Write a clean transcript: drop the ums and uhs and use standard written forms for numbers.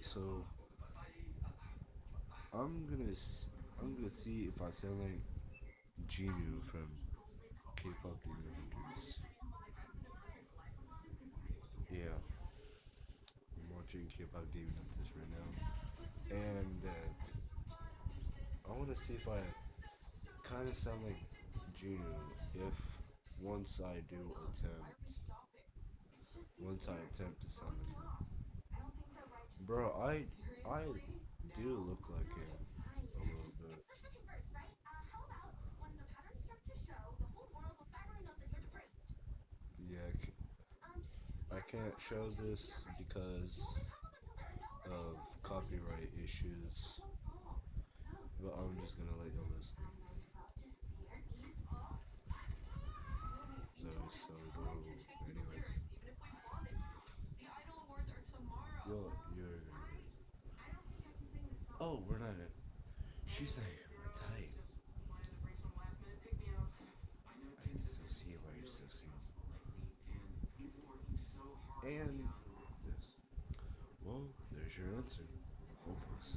So I'm gonna I'm gonna see if I sound like Jinu from K-pop Demon Hunters. Yeah, I'm watching K-pop Demon Hunters right now, and I want to see if I kind of sound like Jinu if once I do once I attempt to sound like him. Bro, I do look like him a little bit. Yeah, I can't show this because of copyright issues, but I'm just gonna let y'all listen. That was so adorable. Anyways, you're. Oh, we're not. She's not even my type. I can still see why you're still single. And this. Well, there's your answer. Hopeless.